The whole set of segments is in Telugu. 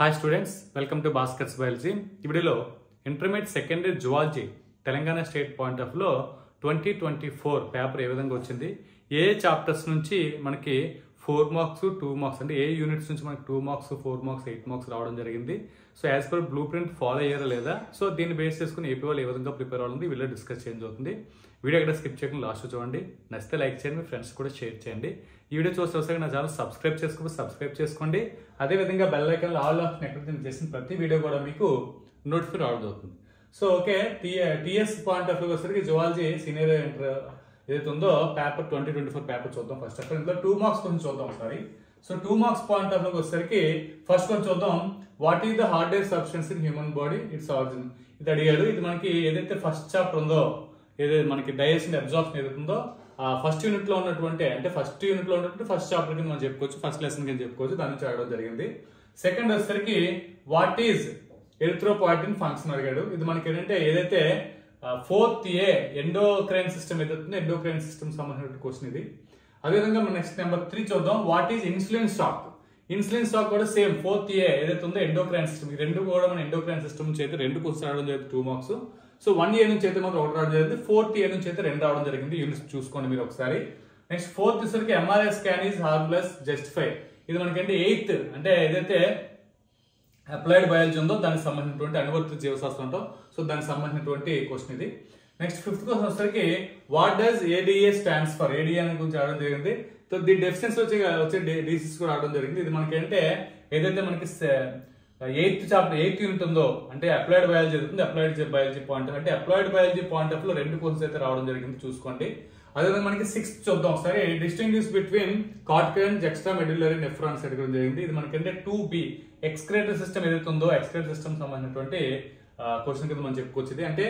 Hi students, welcome to Bhaskar's biology. ఈ వీడియోలో intermediate secondary zoology Telangana state point of లో 2024 పేపర్ ఏ విధంగా వచ్చింది, ఏ చాప్టర్స్ నుంచి మనకి 4 మార్క్స్ 2 మార్క్స్ అంటే ఏ యూనిట్స్ నుంచి మనకి 2 మార్క్స్ 4 మార్క్స్ 8 మార్క్స్ రావడం జరిగింది. So as per blue print follow అయ్యారా లేదా, సో దీన్ని బేస్ చేసుకుని ఏపీ వాళ్ళు ఏ విధంగా ప్రిపేర్ అవ్వాలి వీళ్ళు డిస్కస్ చేంజ్ అవుతుంది. వీడియో ఎక్కడ స్కిప్ చేయకుండా లాస్ట్ చూడండి. నచ్చితే లైక్ చేయండి, మీ ఫ్రెండ్స్ కూడా షేర్ చేయండి. ఈ వీడియో చూస్తే నా ఛానల్ సబ్స్క్రైబ్ చేసుకోండి. అదేవిధంగా బెల్ ఐకాన్ ఆల్ ఆప్షన్ ఎక్కడ చేసిన ప్రతి వీడియో కూడా మీకు నోటిఫై రావడం అవుతుంది. So okay, TS point of view వచ్చేసరికి జువాలజీ సీనియర్ ఇంటర్ ఏదైతే ఉందో పేపర్ 2024 పేపర్ చూద్దాం. ఫస్ట్ ఆఫ్ ఆల్ ఇందులో 2 మార్క్స్ కొంచెం చూద్దాం ఒకసారి. So 2 marks point of view వచ్చేసరికి ఫస్ట్ కొంచెం చూద్దాం. What is the hardest substance in human body, its origin. ఇది అడిగాడు. ఇది మనకి ఏదైతే ఫస్ట్ చాప్టర్ ఉందో, ఏదైతే మనకి డైజెషన్ అబ్జార్ప్షన్ ఏదైతుందో ఫస్ట్ యూనిట్ లో ఉన్నటువంటి ఫస్ట్ చాప్టర్ కింద మనం చెప్పుకోవచ్చు, ఫస్ట్ లెసన్ కింద చెప్పుకోవచ్చు. దాని నుంచి అడగడం జరిగింది. సెకండ్ వచ్చేసరికి వాట్ ఈజ్ ఎరిథ్రోపాయిటిన్ ఫంక్షన్ అడిగాడు. ఇది మనకి ఏంటంటే ఏదైతే 4th ఎండోక్రైన్ సిస్టమ్ ఏదైతుందో ఎండోక్రైన్ సిస్టమ్ సంబంధించిన క్వశ్చన్ ఇది. అదేవిధంగా మనం నెక్స్ట్ నెంబర్ 3 చూద్దాం. What is insulin stock. Insulin stock కూడా సేమ్ 4th ఏదైతే ఉందో ఎండోక్రైన్ సిస్టమ్. ఈ రెండు కూడా మన ఎండోక్రైన్ సిస్టమ్ నుంచి అయితే 2 క్వశ్చన్ రావడం జరిగింది, 2 మార్క్స్. సో 1 year నుంచి అయితే మాత్రం 1 రావడం జరిగింది, 4th year నుంచి అయితే 2 రావడం జరిగింది. యూనిట్స్ చూసుకోండి మీరు ఒకసారి. నెక్స్ట్ 4th వచ్చరికి MRI scan is harmless justify. ఇది మనకంటే 8th అంటే ఏదైతే అప్లైడ్ బయాలజీ ఉందో దానికి సంబంధించినటువంటి అనువర్తిత జీవశాస్త్రం ఉందో, సో దానికి సంబంధించినటువంటి క్వశ్చన్ ఇది. నెక్స్ట్ 5th క్వశ్చన్ వచ్చరికి what does ADA stands for. ADA అని గురించి రావడం జరిగింది. సో దీని డెఫిషియన్సీ వచ్చే డిసీజ్ కూడా రావడం జరిగింది. ఇది మనకి అంటే ఏదైతే మనకి 8th చాప్టర్ 8th యూనిట్ ఉందో అంటే అప్లైడ్ బయాలజీ అవుతుంది. అప్లైడ్ బయాలజీ పాయింట్ అంటే అప్లైడ్ బయాలజీ పాయింట్ ఆఫ్ లో 2 క్వశ్చన్స్ అయితే రావడం జరిగింది, చూసుకోండి. అదేవిధంగా మనకి 6th చూద్దాం ఒకసారి. Distinguish between cortical juxtamedullary nephrons అడగడం జరిగింది. ఇది మనకంటే 2B ఎక్స్క్రేటరీ సిస్టమ్ ఏదైతే ఉందో ఎక్స్క్రేటరీ సిస్టమ్ సంబంధించినటువంటి క్వశ్చన్ కింద మనం చెప్పుకోవచ్చు. ఇది అంటే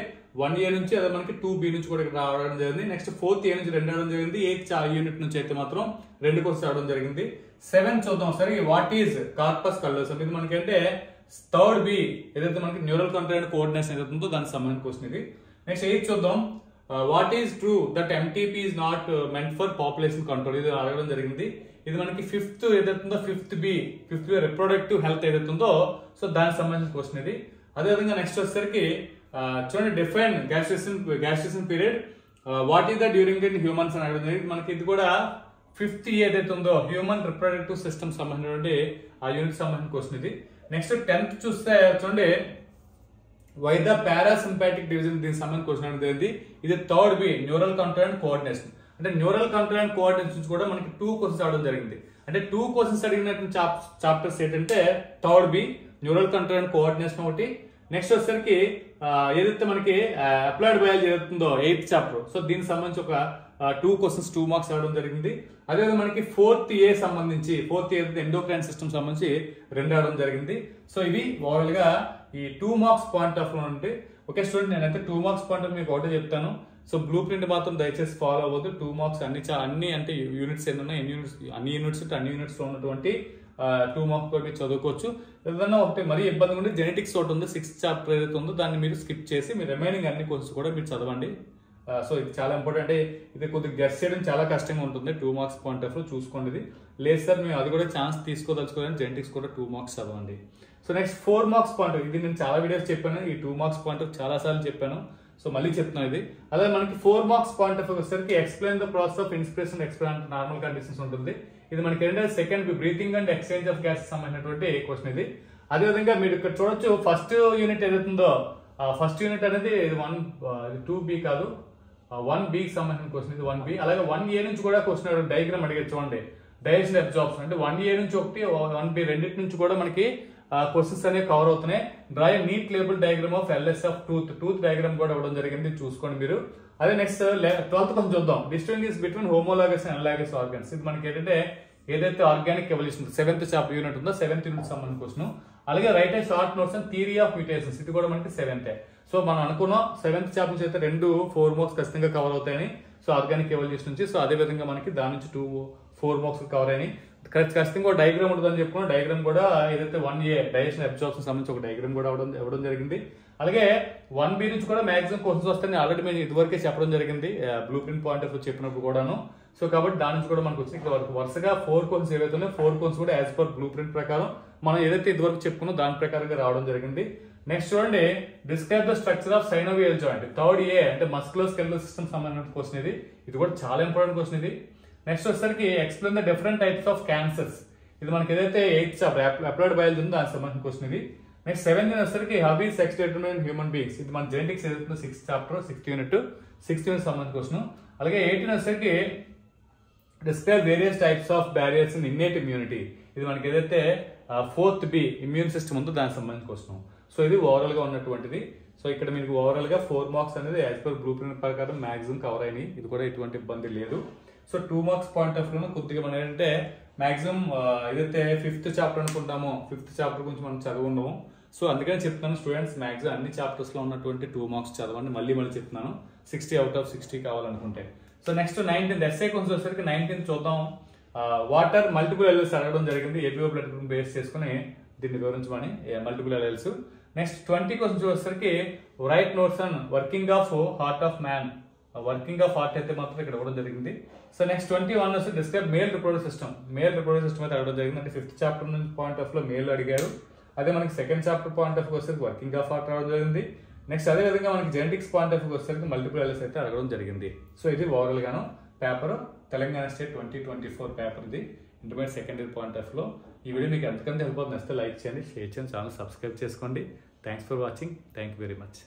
1 year నుంచి అదే మనకి 2B నుంచి కూడా రావడం జరిగింది. నెక్స్ట్ 4th year నుంచి 2 రావడం జరిగింది. 8th యూనిట్ నుంచి అయితే మాత్రం 2 క్వశ్చన్స్ రావడం జరిగింది. 7th చూద్దాం ఒకసారి. What is corpus callosum. ఇది మనకంటే 3rd B ఏదైతే మనకి న్యూరల్ కంట్రోల్ కోఆర్డినేషన్ ఏదైతే ఉందో దానికి సంబంధించిన క్వశ్చన్ ఇది. నెక్స్ట్ 8th చూద్దాం. What is true that MTP is not meant for population control. ఇది అడగడం జరిగింది. ఇది మనకి 5th ఏదైతుందో 5th B రిప్రొడక్టివ్ హెల్త్ ఏదైతుందో సో దానికి సంబంధించిన క్వశ్చన్ ఇది. అదేవిధంగా నెక్స్ట్ వచ్చేసరికి చూడండి, define gestation period. What is the during in humans అని అడగడం జరిగింది. మనకి ఇది కూడా 5th ఏదైతే ఉందో హ్యూమన్ రిప్రొడక్టివ్ సిస్టమ్ సంబంధించినటువంటి ఆ యూనిట్ సంబంధించిన క్వశ్చన్ ఇది. నెక్స్ట్ 10th చూస్తే చూడండి, వై ద పారాసింపాటిక్ డివిజన్ దీనికి సంబంధించిన క్వశ్చన్ అనేది. ఇది 3rd B neural control and coordination. అంటే న్యూరల్ కంట్రోల్ అండ్ కోఆర్డినేషన్ కూడా మనకి 2 క్వశ్చన్స్ రావడం జరిగింది. అంటే 2 క్వశ్చన్స్ అడిగినటువంటి చాప్టర్స్ ఏంటంటే 3rd B neural control and coordination ఒకటి. నెక్స్ట్ వచ్చేసరికి ఏదైతే మనకి అప్లైడ్ బయాలజీ ఏదైతుందో 8th చాప్టర్, సో దీనికి సంబంధించి ఒక 2 క్వశ్చన్స్ 2 మార్క్స్ రావడం జరిగింది. అదేవిధంగా మనకి 4th సంబంధించి 4th ఎండోక్రైన్ సిస్టమ్ సంబంధించి 2 రావడం జరిగింది. సో ఇవి ఓవరాల్ గా ఈ 2 మార్క్స్ పాయింట్ ఆఫ్ లో ఉంటే. ఓకే స్టూడెంట్, నేనైతే 2 మార్క్స్ పాయింట్ ఆఫ్ మీకు ఒకటే చెప్తాను. సో బ్లూ ప్రింట్ మాత్రం దయచేసి ఫాలో అవ్వద్దు. 2 మార్క్స్ అన్ని అంటే యూనిట్స్ ఎన్ని ఉన్నాయి, అన్ని యూనిట్స్ లో ఉన్నటువంటి 2 మార్క్స్ కూడా మీరు చదువుకోవచ్చు. ఏదన్నా ఒకటి మరీ ఇబ్బంది ఉంటే జెనెటిక్స్ ఒకటి ఉంది, 6th చాప్టర్ ఏదైతే ఉందో దాన్ని మీరు స్కిప్ చేసి మీరు రిమైనింగ్ అన్ని క్వశ్చన్స్ కూడా మీరు చదవండి. సో ఇది చాలా ఇంపార్టెంట్. ఇది కొద్దిగా గెస్ చేయడం చాలా కష్టంగా ఉంటుంది 2 మార్క్స్ పాయింట్ ఆఫ్ లో, చూసుకోండి. ఇది లేదు సార్ మేము అది కూడా ఛాన్స్ తీసుకోదలుచుకోవాలని జెనెటిక్స్ కూడా 2 మార్క్స్ చదవండి. So next 4 marks point. ఇది నేను చాలా వీడియోస్ చెప్పాను, ఈ 2 మార్క్స్ పాయింట్ ఆఫ్ చాలా సార్లు చెప్పాను, సో మళ్ళీ చెప్తున్నాను ఇది. అదే మనకి 4 మార్క్స్ పాయింట్ ఆఫ్ వచ్చేసరికి explain the process of inspiration experiment normal conditions ఉంటుంది. ఇది మనకి ఏంటంటే second breathing and exchange of gas సంబంధించినటువంటి క్వశ్చన్ ఇది. అదేవిధంగా మీరు ఇక్కడ చూడొచ్చు ఫస్ట్ యూనిట్ ఏదైతుందో ఫస్ట్ యూనిట్ అనేది 2B కాదు 1B కి సంబంధించిన క్వశ్చన్ ఇది 1B. అలాగే 1 year నుంచి కూడా క్వశ్చన్ డయాగ్రామ్ అడిగారు చూడండి. డైజెషన్ అబ్జార్ప్షన్ అంటే 1 year నుంచి ఒకటి 1B రెండింటి నుంచి కూడా మనకి క్వశ్చన్స్ అనేవి కవర్ అవుతున్నాయి. Draw neat label diagram of LS of tooth diagram కూడా ఇవ్వడం జరిగింది, చూసుకోండి మీరు. అదే నెక్స్ట్ 12th కొంచెం చూద్దాం. Distinguish between homologous and analogous organs. ఇది మనకి ఏంటంటే ఏదైతే organic evolution 7th chapter unit ఉందో 7th యూనిట్ సంబంధించిన క్వశ్చన్. అలాగే right A short notes and theory of mutations. ఇది కూడా మనకి 7th. సో మనం అనుకున్నాం 7th చాప్టర్ నుంచి అయితే 4 మార్క్స్ ఖచ్చితంగా కవర్ అవుతాయని. సో ఆర్గానిక్ ఎవల్యూషన్ నుంచి, సో అదే విధంగా మనకి దాని నుంచి 4 మార్క్స్ కవర్ అయినాయి. ఖచ్చితంగా డయాగ్రామ్ ఉంటుందని చెప్పుకున్నాం. డయాగ్రామ్ కూడా ఏదైతే 1A డైజెషన్ అబ్జార్ప్షన్ సంబంధించి ఒక డయాగ్రామ్ కూడా ఇవ్వడం జరిగింది. అలాగే 1B నుంచి కూడా మాక్సిమం క్వశ్చన్స్ వస్తాయని ఆల్రెడీ మేము ఇదివరకే చెప్పడం జరిగింది బ్లూ ప్రింట్ పాయింట్ ఆఫ్ చెప్పినప్పుడు కూడాను. సో కాబట్టి దాని నుంచి కూడా మనకు వచ్చింది. ఇక్కడ వరకు వరుసగా 4 క్వశ్చన్స్ ఏవైతే ఉన్నాయో 4 క్వశ్చన్స్ కూడా యాజ్ పర్ బ్లూ ప్రింట్ ప్రకారం మనం ఏదైతే ఇదివరకు చెప్పుకున్నో దాని ప్రకారంగా రావడం జరిగింది. నెక్స్ట్ చూడండి, describe the structure of synovial joint. Third A అంటే మస్కులోస్కెలిటల్ సిస్టమ్ సంబంధించిన క్వశ్చన్ ఇది కూడా చాలా ఇంపార్టెంట్ క్వశ్చన్ ఇది. నెక్స్ట్ వచ్చేసరికి explain the different types of cancers. ఇది మనకి ఏదైతే 8th చాప్టర్ అప్లైడ్ బయాలజీ ఉందో దానికి సంబంధించిన క్వశ్చన్ ఇది. నెక్స్ట్ 7th వచ్చేసరికి hubby sex determination human beings. ఇది మన జెనెటిక్స్ ఏదైతే 6th చాప్టర్ 6th యూనిట్ సంబంధించిన క్వశ్చన్. అలాగే 18 వచ్చేసరికి describe various types of barriers in innate immunity. ఇది మనకి ఏదైతే 4th బి ఇమ్యూన్ సిస్టమ్ ఉందో దానికి సంబంధించిన క్వశ్చన్. సో ఇది ఓవరాల్ గా ఉన్నటువంటిది. సో ఇక్కడ మీకు ఓవరాల్ గా 4 మార్క్స్ అనేది యాజ్ పర్ బ్లూ ప్రింట్ ప్రకారం మాక్సిమం కవర్ అయినాయి. ఇది కూడా ఎటువంటి ఇబ్బంది లేదు. So 2 marks point of view కొద్దిగా మనం ఏంటంటే మాక్సిమం ఏదైతే 5th చాప్టర్ అనుకుంటామో 5th చాప్టర్ గురించి మనం చదువున్నాము. సో అందుకని చెప్తున్నాను స్టూడెంట్స్ మాక్సిమం అన్ని చాప్టర్స్ లో ఉన్నటువంటి 2 మార్క్స్ చదవండి. మళ్ళీ చెప్తున్నాను 60 అవుట్ ఆఫ్ 60 కావాలనుకుంటే. సో నెక్స్ట్ 19th ఎస్ఏ కొంచెం వచ్చేసరికి 19th చూద్దాం. వాటర్ మల్టిపుల్ ఎలెల్స్ అడగడం జరిగింది. ఏపీఓ బ్లడ్ గ్రూప్ బేస్ చేసుకుని దీన్ని వివరించమని మల్టిపుల్ ఎలెల్స్. నెక్స్ట్ 20 క్వశ్చన్స్ వచ్చేసరికి right notes on working of heart of man. Working of heart అయితే మాత్రం ఇక్కడ ఇవ్వడం జరిగింది. సో నెక్స్ట్ 21 వచ్చి describe male reproductive system. Male reproductive system అయితే అడగడం జరిగింది. అంటే 5th చాప్టర్ నుంచి పాయింట్ ఆఫ్ లో మేల్ అడిగారు. అదే మనకి 2nd చాప్టర్ పాయింట్ ఆఫ్ వచ్చేసరికి వర్కింగ్ ఆఫ్ హార్ట్ రావడం జరిగింది. నెక్స్ట్ అదే విధంగా మనకి జెనెటిక్స్ పాయింట్ ఆఫ్ వచ్చేసరికి మల్టిపుల్ ఎలెల్స్ అయితే అడగడం జరిగింది. సో ఇది ఓవరాల్ గాను పేపర్ తెలంగాణ స్టేట్ 2024 పేపర్ ఇది ఇంటర్మీడియట్ సెకండరీ పాయింట్ ఆఫ్ లో. ఈ వీడియో మీకు ఎంతకంటే హెల్ప్ అవుతుంది, నచ్చితే లైక్ చేయండి, షేర్ చేయండి, ఛానల్ సబ్స్క్రైబ్ చేసుకోండి. Thanks for watching. Thank you very much.